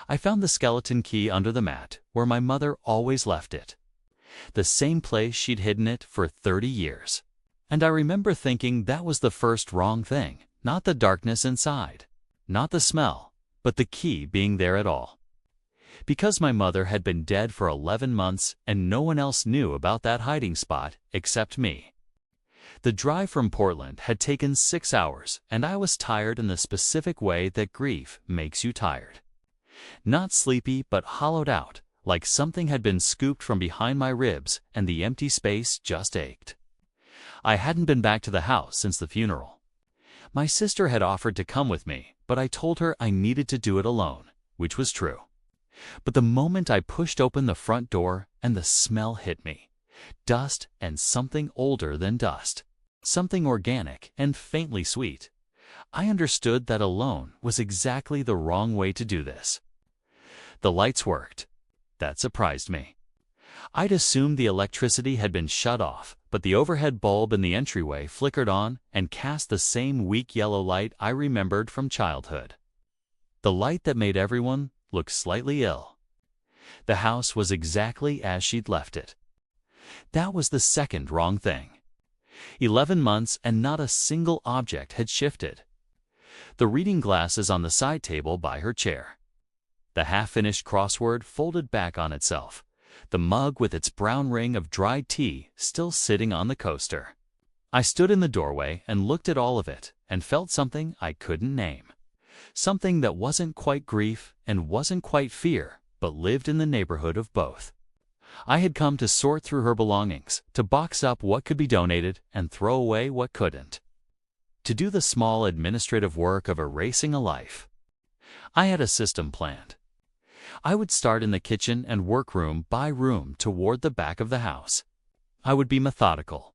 I found the skeleton key under the mat where my mother always left it, the same place she'd hidden it for 30 years. And I remember thinking that was the first wrong thing, not the darkness inside, not the smell, but the key being there at all. Because my mother had been dead for 11 months and no one else knew about that hiding spot except me. The drive from Portland had taken 6 hours, and I was tired in the specific way that grief makes you tired. Not sleepy, but hollowed out, like something had been scooped from behind my ribs and the empty space just ached. I hadn't been back to the house since the funeral. My sister had offered to come with me, but I told her I needed to do it alone, which was true. But the moment I pushed open the front door and the smell hit me, dust and something older than dust, something organic and faintly sweet, I understood that alone was exactly the wrong way to do this. The lights worked. That surprised me. I'd assumed the electricity had been shut off, but the overhead bulb in the entryway flickered on and cast the same weak yellow light I remembered from childhood. The light that made everyone look slightly ill. The house was exactly as she'd left it. That was the second wrong thing. 11 months and not a single object had shifted. The reading glasses on the side table by her chair. The half-finished crossword folded back on itself. The mug with its brown ring of dried tea still sitting on the coaster. I stood in the doorway and looked at all of it and felt something I couldn't name. Something that wasn't quite grief and wasn't quite fear, but lived in the neighborhood of both. I had come to sort through her belongings, to box up what could be donated and throw away what couldn't. To do the small administrative work of erasing a life. I had a system planned. I would start in the kitchen and work room by room toward the back of the house. I would be methodical.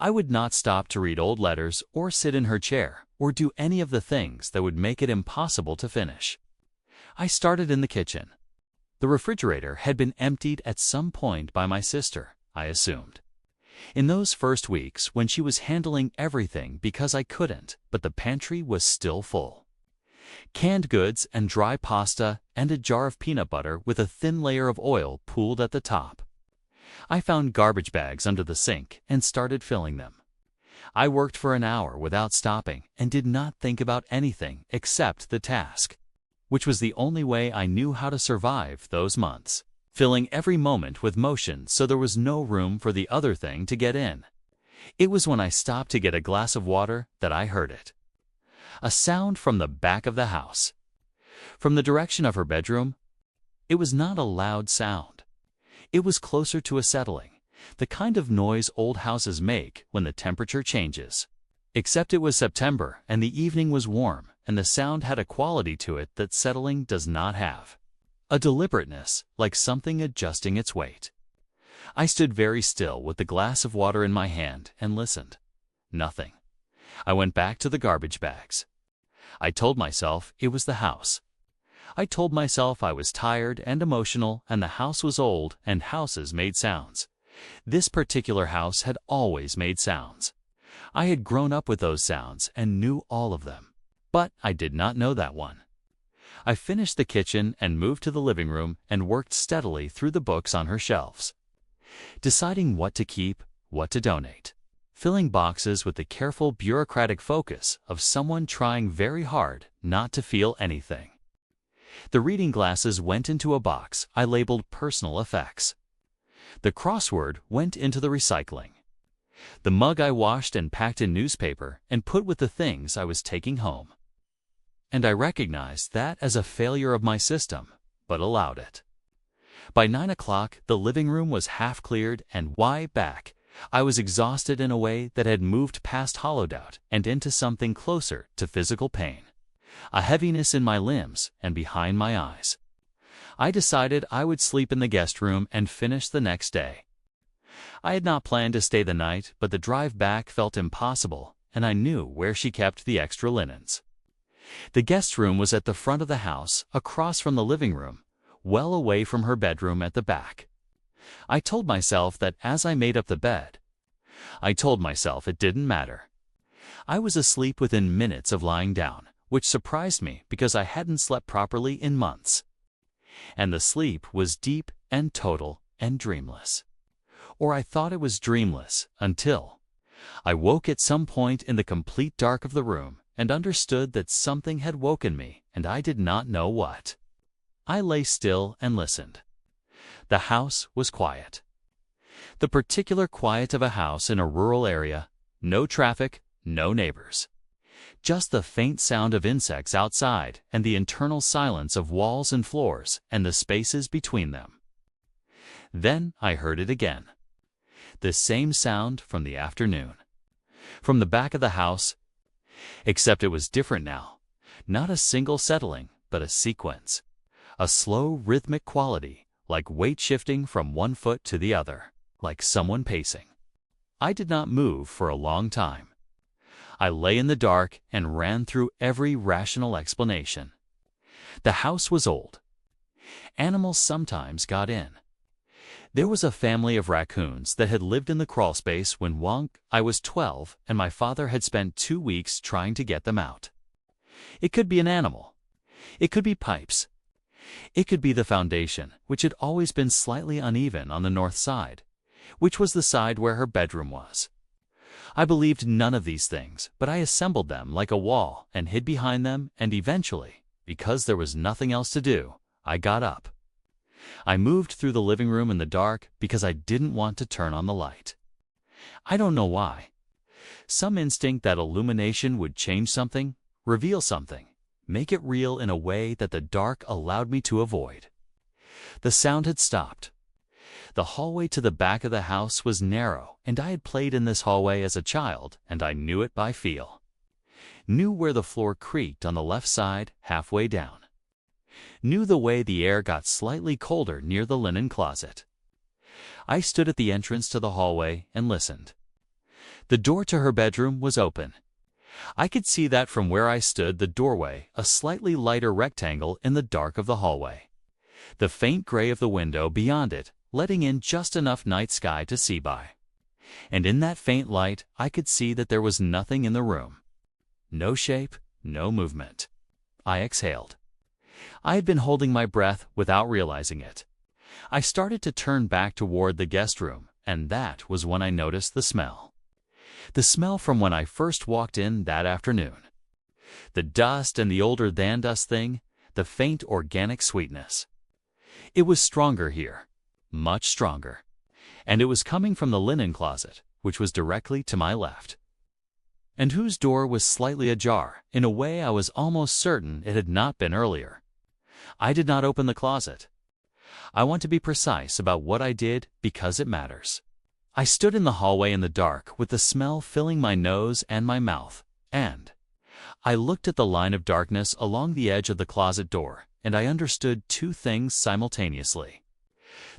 I would not stop to read old letters or sit in her chair or do any of the things that would make it impossible to finish. I started in the kitchen. The refrigerator had been emptied at some point by my sister, I assumed. In those first weeks when she was handling everything because I couldn't, but the pantry was still full. Canned goods and dry pasta and a jar of peanut butter with a thin layer of oil pooled at the top. I found garbage bags under the sink and started filling them. I worked for an hour without stopping and did not think about anything except the task, which was the only way I knew how to survive those months, filling every moment with motion so there was no room for the other thing to get in. It was when I stopped to get a glass of water that I heard it. A sound from the back of the house. From the direction of her bedroom. It was not a loud sound. It was closer to a settling, the kind of noise old houses make when the temperature changes. Except it was September and the evening was warm and the sound had a quality to it that settling does not have. A deliberateness, like something adjusting its weight. I stood very still with the glass of water in my hand and listened. Nothing. I went back to the garbage bags. I told myself it was the house. I told myself I was tired and emotional and the house was old and houses made sounds. This particular house had always made sounds. I had grown up with those sounds and knew all of them. But I did not know that one. I finished the kitchen and moved to the living room and worked steadily through the books on her shelves, deciding what to keep, what to donate, filling boxes with the careful bureaucratic focus of someone trying very hard not to feel anything. The reading glasses went into a box I labeled personal effects. The crossword went into the recycling. The mug I washed and packed in newspaper and put with the things I was taking home. And I recognized that as a failure of my system, but allowed it. By 9 o'clock, the living room was half cleared and back. I was exhausted in a way that had moved past hollowed out and into something closer to physical pain. A heaviness in my limbs and behind my eyes. I decided I would sleep in the guest room and finish the next day. I had not planned to stay the night, but the drive back felt impossible, and I knew where she kept the extra linens. The guest room was at the front of the house, across from the living room, well away from her bedroom at the back. I told myself that as I made up the bed. I told myself it didn't matter. I was asleep within minutes of lying down, which surprised me because I hadn't slept properly in months. and the sleep was deep and total and dreamless. Or I thought it was dreamless until I woke at some point in the complete dark of the room and understood that something had woken me, and I did not know what. I lay still and listened. The house was quiet. The particular quiet of a house in a rural area, no traffic, no neighbors. Just the faint sound of insects outside and the internal silence of walls and floors and the spaces between them. Then I heard it again. The same sound from the afternoon. From the back of the house, except it was different now. Not a single settling, but a sequence. A slow rhythmic quality, like weight shifting from one foot to the other, like someone pacing. I did not move for a long time. I lay in the dark and ran through every rational explanation. The house was old. Animals sometimes got in. There was a family of raccoons that had lived in the crawlspace when I was 12 and my father had spent 2 weeks trying to get them out. It could be an animal. It could be pipes. It could be the foundation, which had always been slightly uneven on the north side, which was the side where her bedroom was. I believed none of these things, but I assembled them like a wall and hid behind them, and eventually, because there was nothing else to do, I got up. I moved through the living room in the dark because I didn't want to turn on the light. I don't know why. Some instinct that illumination would change something, reveal something, make it real in a way that the dark allowed me to avoid. The sound had stopped. The hallway to the back of the house was narrow, and I had played in this hallway as a child, and I knew it by feel. Knew where the floor creaked on the left side halfway down. Knew the way the air got slightly colder near the linen closet. I stood at the entrance to the hallway and listened. The door to her bedroom was open. I could see that from where I stood, the doorway, a slightly lighter rectangle in the dark of the hallway. The faint gray of the window beyond it, letting in just enough night sky to see by. And in that faint light, I could see that there was nothing in the room. No shape, no movement. I exhaled. I had been holding my breath without realizing it. I started to turn back toward the guest room, and that was when I noticed the smell. The smell from when I first walked in that afternoon. The dust and the older-than-dust thing, the faint organic sweetness. It was stronger here, much stronger. And it was coming from the linen closet, which was directly to my left, and whose door was slightly ajar, in a way I was almost certain it had not been earlier. I did not open the closet. I want to be precise about what I did because it matters. I stood in the hallway in the dark with the smell filling my nose and my mouth, and I looked at the line of darkness along the edge of the closet door, and I understood two things simultaneously.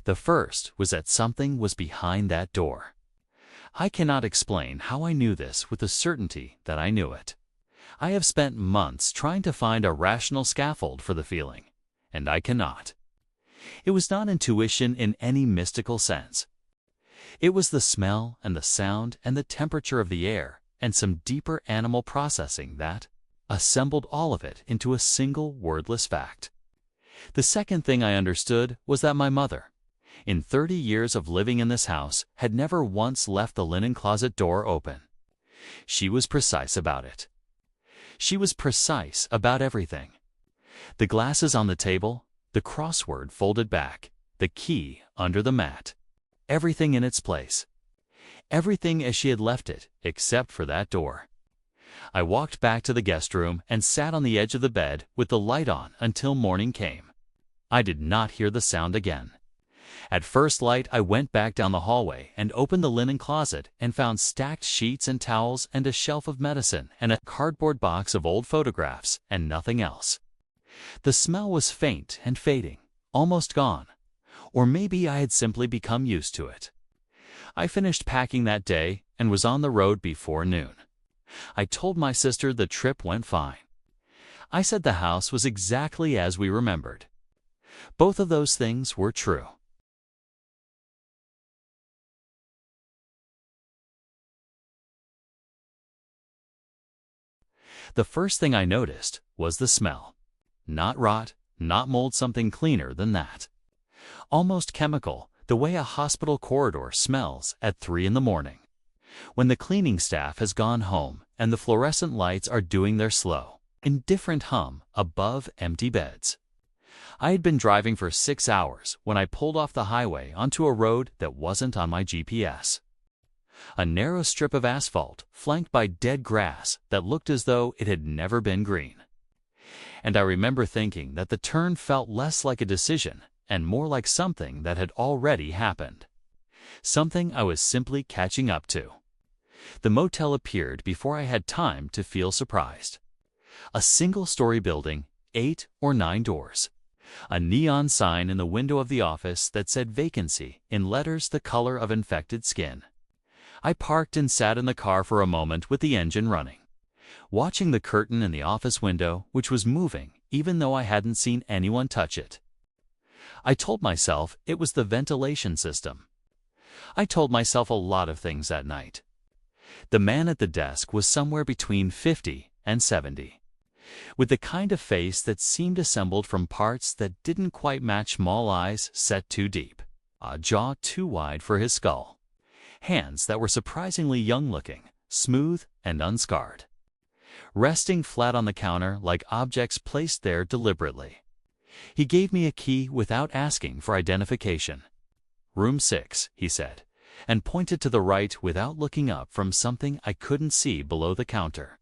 The first was that something was behind that door. I cannot explain how I knew this with the certainty that I knew it. I have spent months trying to find a rational scaffold for the feeling, and I cannot. It was not intuition in any mystical sense. It was the smell and the sound and the temperature of the air and some deeper animal processing that assembled all of it into a single wordless fact. The second thing I understood was that my mother, in 30 years of living in this house, had never once left the linen closet door open. She was precise about it. She was precise about everything. The glasses on the table, the crossword folded back, the key under the mat. Everything in its place. Everything as she had left it, except for that door. I walked back to the guest room and sat on the edge of the bed with the light on until morning came. I did not hear the sound again. At first light, I went back down the hallway and opened the linen closet and found stacked sheets and towels and a shelf of medicine and a cardboard box of old photographs and nothing else. The smell was faint and fading, almost gone. Or maybe I had simply become used to it. I finished packing that day and was on the road before noon. I told my sister the trip went fine. I said the house was exactly as we remembered. Both of those things were true. The first thing I noticed was the smell. Not rot, not mold something cleaner than that. Almost chemical, the way a hospital corridor smells at 3 in the morning, when the cleaning staff has gone home and the fluorescent lights are doing their slow, indifferent hum above empty beds. I had been driving for 6 hours when I pulled off the highway onto a road that wasn't on my GPS. A narrow strip of asphalt flanked by dead grass that looked as though it had never been green. And I remember thinking that the turn felt less like a decision and more like something that had already happened. Something I was simply catching up to. The motel appeared before I had time to feel surprised. A single-story building, 8 or 9 doors. A neon sign in the window of the office that said vacancy in letters the color of infected skin. I parked and sat in the car for a moment with the engine running, watching the curtain in the office window, which was moving even though I hadn't seen anyone touch it. I told myself it was the ventilation system. I told myself a lot of things that night. The man at the desk was somewhere between 50 and 70, with the kind of face that seemed assembled from parts that didn't quite match, small eyes set too deep, a jaw too wide for his skull, hands that were surprisingly young-looking, smooth and unscarred, resting flat on the counter like objects placed there deliberately. He gave me a key without asking for identification. "Room 6, he said, and pointed to the right without looking up from something I couldn't see below the counter.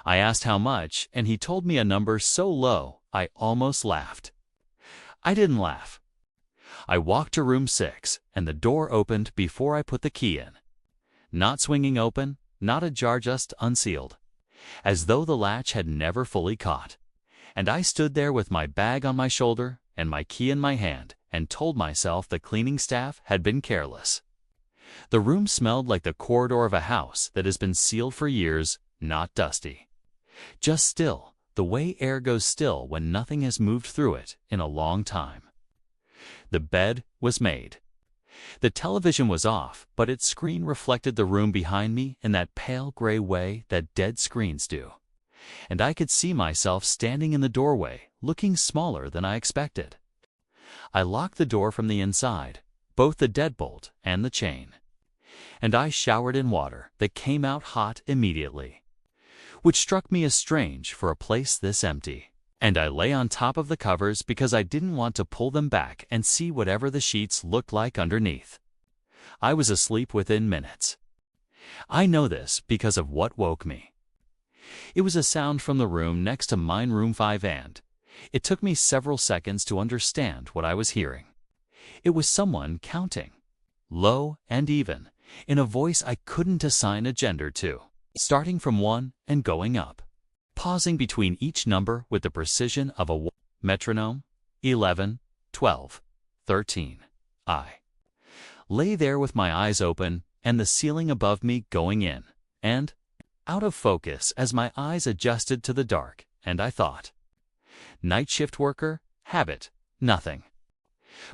I asked how much, and he told me a number so low I almost laughed. I didn't laugh. I walked to room 6, and the door opened before I put the key in. Not swinging open, not ajar, just unsealed, as though the latch had never fully caught. And I stood there with my bag on my shoulder and my key in my hand and told myself the cleaning staff had been careless. The room smelled like the corridor of a house that has been sealed for years, not dusty. Just still, the way air goes still when nothing has moved through it in a long time. The bed was made. The television was off, but its screen reflected the room behind me in that pale gray way that dead screens do. And I could see myself standing in the doorway, looking smaller than I expected. I locked the door from the inside, both the deadbolt and the chain. And I showered in water that came out hot immediately, which struck me as strange for a place this empty. And I lay on top of the covers because I didn't want to pull them back and see whatever the sheets looked like underneath. I was asleep within minutes. I know this because of what woke me. It was a sound from the room next to mine, room 5, and it took me several seconds to understand what I was hearing. It was someone counting, low and even, in a voice I couldn't assign a gender to, starting from 1 and going up, pausing between each number with the precision of a metronome. 11, 12, 13. I lay there with my eyes open and the ceiling above me going in and out of focus as my eyes adjusted to the dark, and I thought, night shift worker, habit, nothing.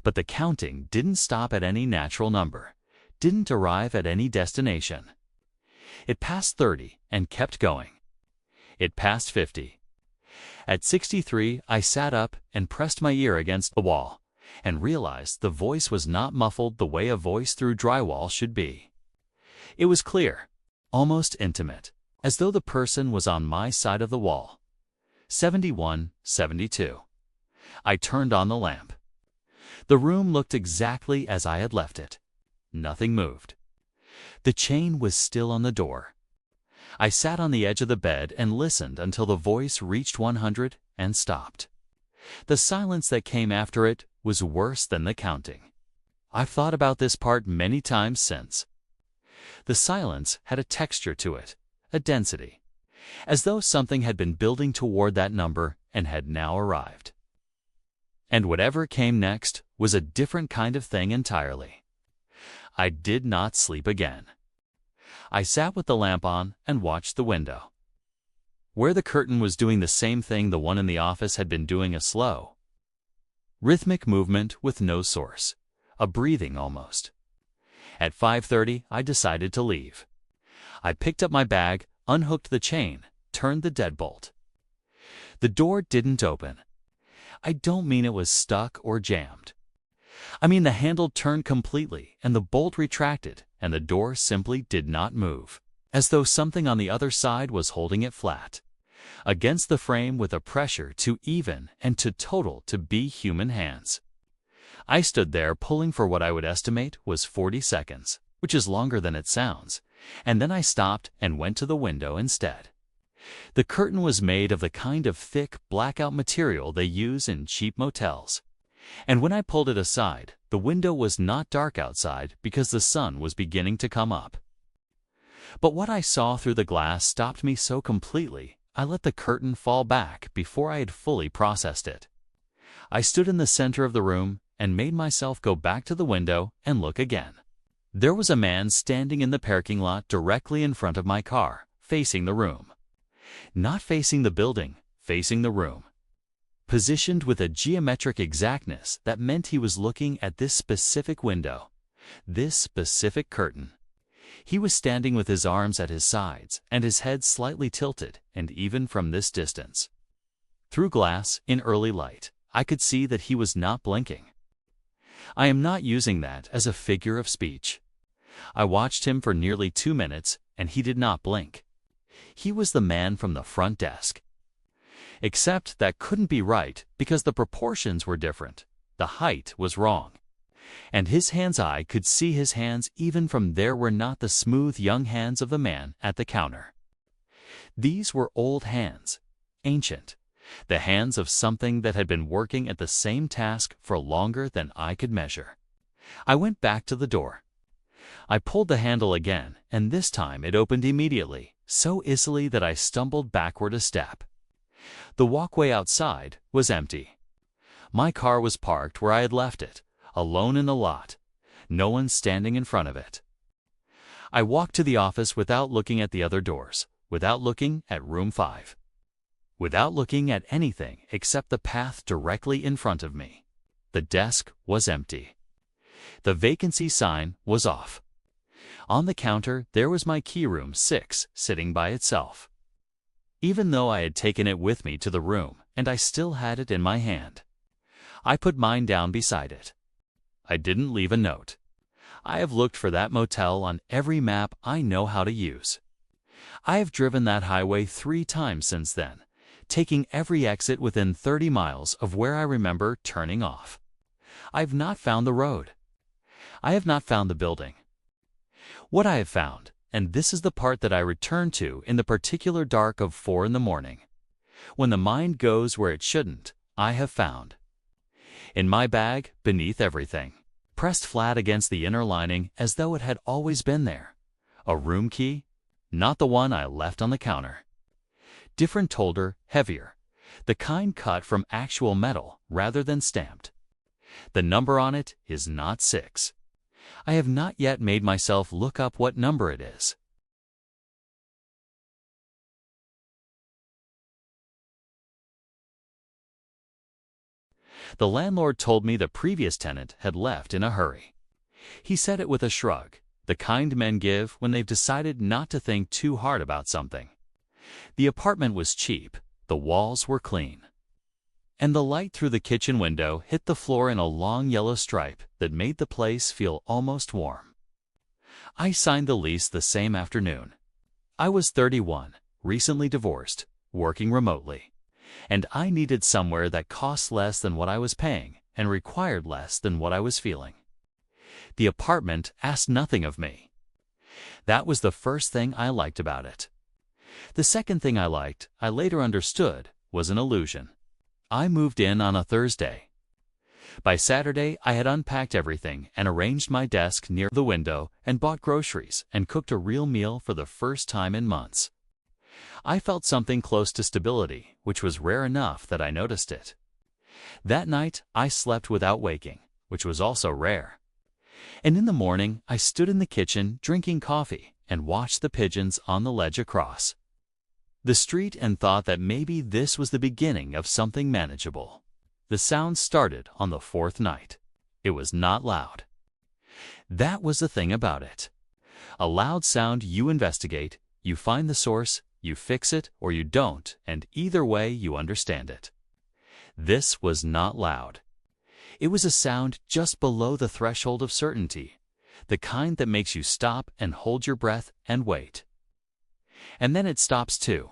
But the counting didn't stop at any natural number, didn't arrive at any destination. It passed 30 and kept going. It passed 50. At 63, I sat up and pressed my ear against the wall and realized the voice was not muffled the way a voice through drywall should be. It was clear, almost intimate, as though the person was on my side of the wall. 71, 72. I turned on the lamp. The room looked exactly as I had left it. Nothing moved. The chain was still on the door. I sat on the edge of the bed and listened until the voice reached 100 and stopped. The silence that came after it was worse than the counting. I've thought about this part many times since. The silence had a texture to it, a density, as though something had been building toward that number and had now arrived. And whatever came next was a different kind of thing entirely. I did not sleep again. I sat with the lamp on and watched the window, where the curtain was doing the same thing the one in the office had been doing, a slow, rhythmic movement with no source, a breathing almost. At 5:30, I decided to leave. I picked up my bag, unhooked the chain, turned the deadbolt. The door didn't open. I don't mean it was stuck or jammed. I mean the handle turned completely and the bolt retracted and the door simply did not move, as though something on the other side was holding it flat against the frame with a pressure too even and too total to be human hands. I stood there pulling for what I would estimate was 40 seconds, which is longer than it sounds, and then I stopped and went to the window instead. The curtain was made of the kind of thick blackout material they use in cheap motels, and when I pulled it aside, the window was not dark outside because the sun was beginning to come up. But what I saw through the glass stopped me so completely, I let the curtain fall back before I had fully processed it. I stood in the center of the room and made myself go back to the window and look again. There was a man standing in the parking lot directly in front of my car, facing the room. Not facing the building, facing the room. Positioned with a geometric exactness that meant he was looking at this specific window, this specific curtain. He was standing with his arms at his sides and his head slightly tilted, and even from this distance, through glass in early light, I could see that he was not blinking. I am not using that as a figure of speech. I watched him for nearly 2 minutes and he did not blink. He was the man from the front desk. Except that couldn't be right because the proportions were different. The height was wrong. And his hands, I could see his hands even from there were not the smooth young hands of the man at the counter. These were old hands, ancient, the hands of something that had been working at the same task for longer than I could measure. I went back to the door. I pulled the handle again, and this time it opened immediately, so easily that I stumbled backward a step. The walkway outside was empty. My car was parked where I had left it, alone in the lot, no one standing in front of it. I walked to the office without looking at the other doors, without looking at room 5. Without looking at anything except the path directly in front of me. The desk was empty. The vacancy sign was off. On the counter there was my key, room 6, sitting by itself. Even though I had taken it with me to the room and I still had it in my hand, I put mine down beside it. I didn't leave a note. I have looked for that motel on every map I know how to use. I have driven that highway 3 times since then, taking every exit within 30 miles of where I remember turning off. I have not found the road. I have not found the building. What I have found, and this is the part that I return to in the particular dark of 4 in the morning, when the mind goes where it shouldn't, I have found. In my bag, beneath everything, pressed flat against the inner lining as though it had always been there, a room key, not the one I left on the counter. Different holder, heavier, the kind cut from actual metal rather than stamped. The number on it is not 6. I have not yet made myself look up what number it is. The landlord told me the previous tenant had left in a hurry. He said it with a shrug, the kind men give when they've decided not to think too hard about something. The apartment was cheap, the walls were clean, and the light through the kitchen window hit the floor in a long yellow stripe that made the place feel almost warm. I signed the lease the same afternoon. I was 31, recently divorced, working remotely, and I needed somewhere that cost less than what I was paying and required less than what I was feeling. The apartment asked nothing of me. That was the first thing I liked about it. The second thing I liked, I later understood, was an illusion. I moved in on a Thursday. By Saturday, I had unpacked everything and arranged my desk near the window and bought groceries and cooked a real meal for the first time in months. I felt something close to stability, which was rare enough that I noticed it. That night, I slept without waking, which was also rare. And in the morning, I stood in the kitchen drinking coffee and watched the pigeons on the ledge across the street and thought that maybe this was the beginning of something manageable. The sound started on the 4th night. It was not loud. That was the thing about it. A loud sound you investigate, you find the source, you fix it or you don't, and either way you understand it. This was not loud. It was a sound just below the threshold of certainty, the kind that makes you stop and hold your breath and wait. And then it stops too,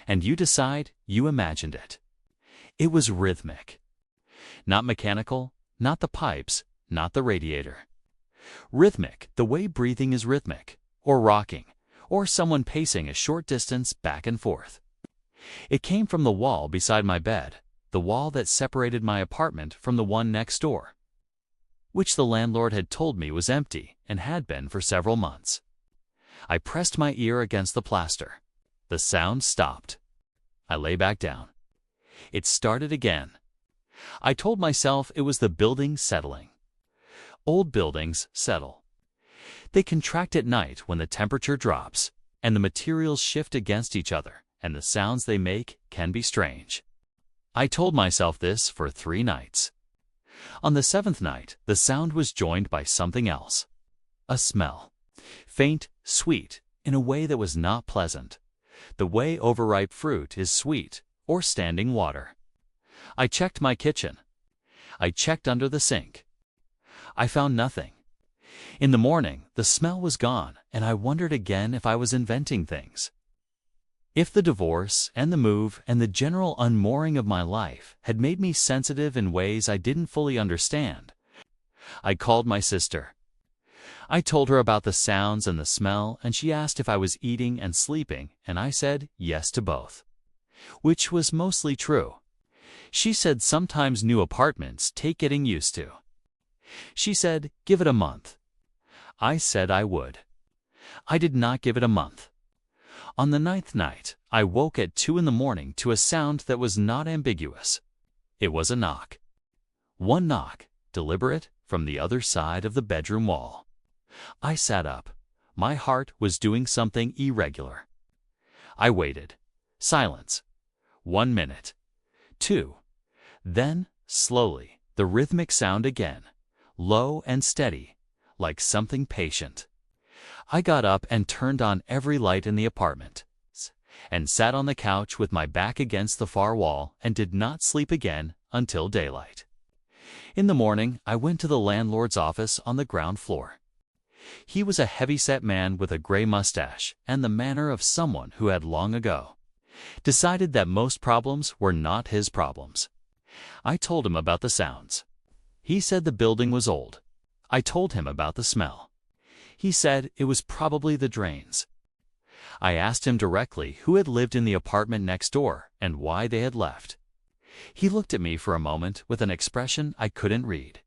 and you decide you imagined it. It was rhythmic. Not mechanical, not the pipes, not the radiator. Rhythmic, the way breathing is rhythmic, or rocking, or someone pacing a short distance back and forth. It came from the wall beside my bed, the wall that separated my apartment from the one next door, which the landlord had told me was empty and had been for several months. I pressed my ear against the plaster. The sound stopped. I lay back down. It started again. I told myself it was the building settling. Old buildings settle. They contract at night when the temperature drops, and the materials shift against each other, and the sounds they make can be strange. I told myself this for 3 nights. On the 7th night, the sound was joined by something else. A smell. Faint, sweet, in a way that was not pleasant. The way overripe fruit is sweet, or standing water. I checked my kitchen. I checked under the sink. I found nothing. In the morning, the smell was gone, and I wondered again if I was inventing things. If the divorce and the move and the general unmooring of my life had made me sensitive in ways I didn't fully understand. I called my sister. I told her about the sounds and the smell, and she asked if I was eating and sleeping, and I said yes to both, which was mostly true. She said sometimes new apartments take getting used to. She said, give it a month. I said I would. I did not give it a month. On the 9th night, I woke at 2 in the morning to a sound that was not ambiguous. It was a knock. One knock, deliberate, from the other side of the bedroom wall. I sat up. My heart was doing something irregular. I waited. Silence. 1 minute. 2. Then, slowly, the rhythmic sound again, low and steady, like something patient. I got up and turned on every light in the apartment, and sat on the couch with my back against the far wall and did not sleep again until daylight. In the morning, I went to the landlord's office on the ground floor. He was a heavy-set man with a gray mustache and the manner of someone who had long ago decided that most problems were not his problems. I told him about the sounds. He said the building was old. I told him about the smell. He said it was probably the drains. I asked him directly who had lived in the apartment next door and why they had left. He looked at me for a moment with an expression I couldn't read.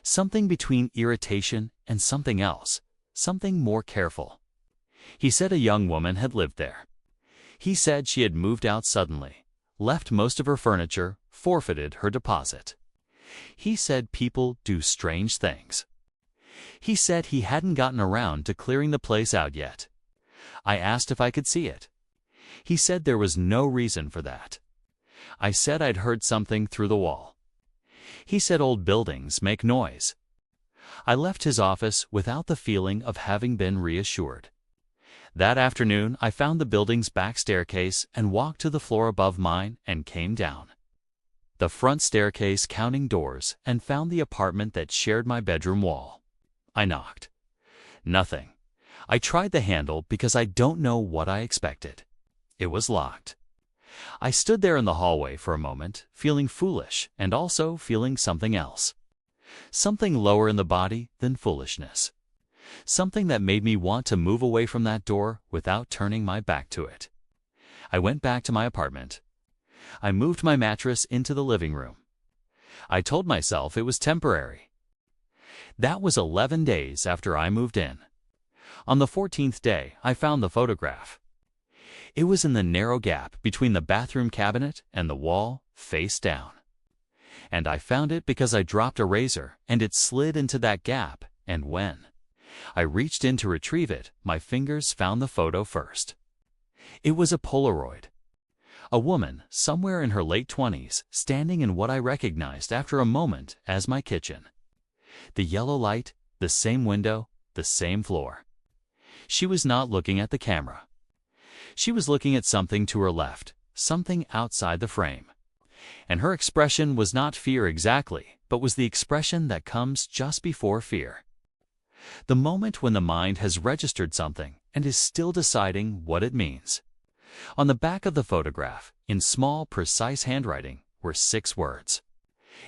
Something between irritation and something else, something more careful. He said a young woman had lived there. He said she had moved out suddenly, left most of her furniture, forfeited her deposit. He said people do strange things. He said he hadn't gotten around to clearing the place out yet. I asked if I could see it. He said there was no reason for that. I said I'd heard something through the wall. He said old buildings make noise. I left his office without the feeling of having been reassured. That afternoon, I found the building's back staircase and walked to the floor above mine and came down the front staircase counting doors and found the apartment that shared my bedroom wall. I knocked. Nothing. I tried the handle because I don't know what I expected. It was locked. I stood there in the hallway for a moment, feeling foolish and also feeling something else. Something lower in the body than foolishness. Something that made me want to move away from that door without turning my back to it. I went back to my apartment. I moved my mattress into the living room. I told myself it was temporary. That was 11 days after I moved in. On the 14th day, I found the photograph. It was in the narrow gap between the bathroom cabinet and the wall, face down. And I found it because I dropped a razor and it slid into that gap, and when I reached in to retrieve it, my fingers found the photo first. It was a Polaroid. A woman, somewhere in her late 20s, standing in what I recognized after a moment as my kitchen. The yellow light, the same window, the same floor. She was not looking at the camera. She was looking at something to her left, something outside the frame. And her expression was not fear exactly, but was the expression that comes just before fear. The moment when the mind has registered something and is still deciding what it means. On the back of the photograph, in small, precise handwriting, were 6 words.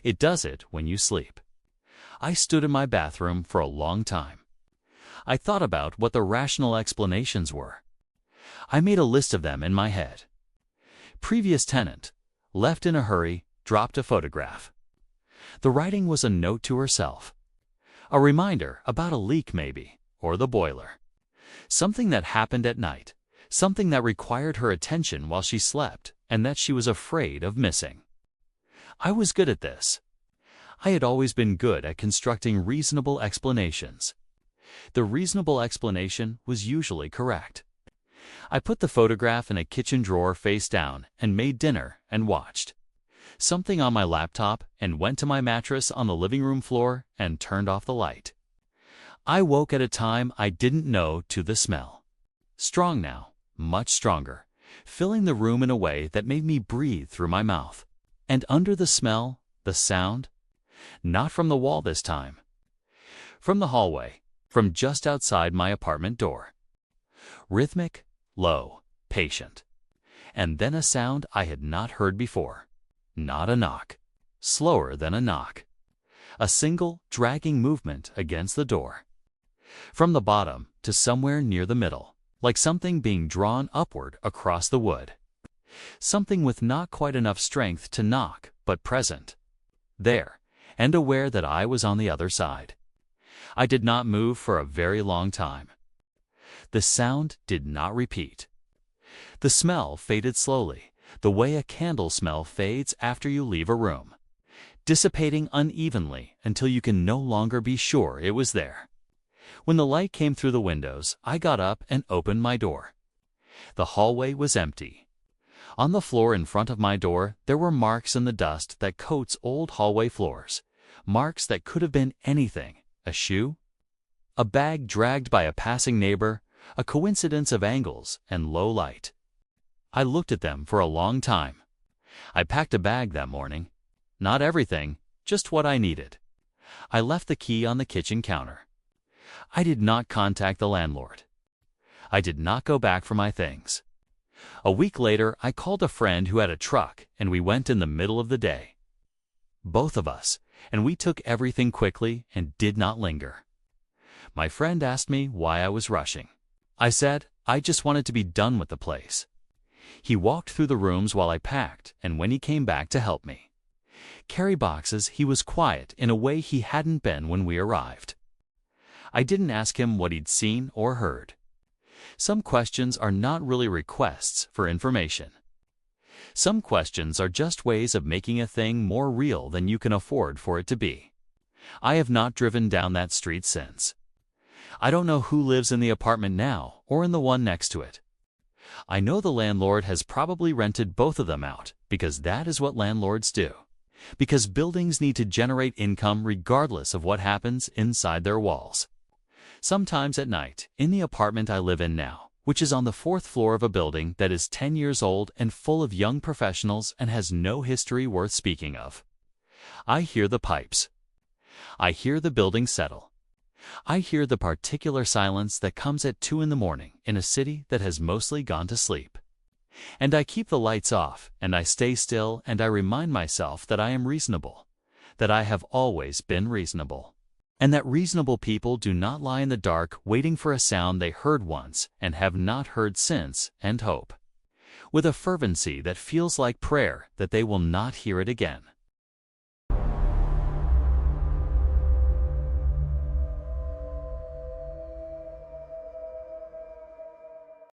It does it when you sleep. I stood in my bathroom for a long time. I thought about what the rational explanations were. I made a list of them in my head. Previous tenant, left in a hurry, dropped a photograph. The writing was a note to herself. A reminder about a leak maybe, or the boiler. Something that happened at night, something that required her attention while she slept and that she was afraid of missing. I was good at this. I had always been good at constructing reasonable explanations. The reasonable explanation was usually correct. I put the photograph in a kitchen drawer face down and made dinner and watched something on my laptop and went to my mattress on the living room floor and turned off the light. I woke at a time I didn't know to the smell. Strong now, much stronger, filling the room in a way that made me breathe through my mouth. And under the smell, the sound, not from the wall this time, from the hallway, from just outside my apartment door. Rhythmic, low, patient. And then a sound I had not heard before. Not a knock. Slower than a knock. A single, dragging movement against the door. From the bottom to somewhere near the middle, like something being drawn upward across the wood. Something with not quite enough strength to knock, but present. There, and aware that I was on the other side. I did not move for a very long time. The sound did not repeat. The smell faded slowly, the way a candle smell fades after you leave a room, dissipating unevenly until you can no longer be sure it was there. When the light came through the windows, I got up and opened my door. The hallway was empty. On the floor in front of my door, there were marks in the dust that coats old hallway floors, marks that could have been anything. A shoe? A bag dragged by a passing neighbor, a coincidence of angles and low light. I looked at them for a long time. I packed a bag that morning. Not everything, just what I needed. I left the key on the kitchen counter. I did not contact the landlord. I did not go back for my things. A week later, I called a friend who had a truck, and we went in the middle of the day. Both of us, and we took everything quickly and did not linger. My friend asked me why I was rushing. I said, I just wanted to be done with the place. He walked through the rooms while I packed, and when he came back to help me carry boxes, he was quiet in a way he hadn't been when we arrived. I didn't ask him what he'd seen or heard. Some questions are not really requests for information. Some questions are just ways of making a thing more real than you can afford for it to be. I have not driven down that street since. I don't know who lives in the apartment now or in the one next to it. I know the landlord has probably rented both of them out because that is what landlords do. Because buildings need to generate income regardless of what happens inside their walls. Sometimes at night, in the apartment I live in now, which is on the 4th floor of a building that is 10 years old and full of young professionals and has no history worth speaking of, I hear the pipes. I hear the building settle. I hear the particular silence that comes at 2 in the morning in a city that has mostly gone to sleep. And I keep the lights off, and I stay still, and I remind myself that I am reasonable, that I have always been reasonable, and that reasonable people do not lie in the dark waiting for a sound they heard once and have not heard since and hope, with a fervency that feels like prayer that they will not hear it again.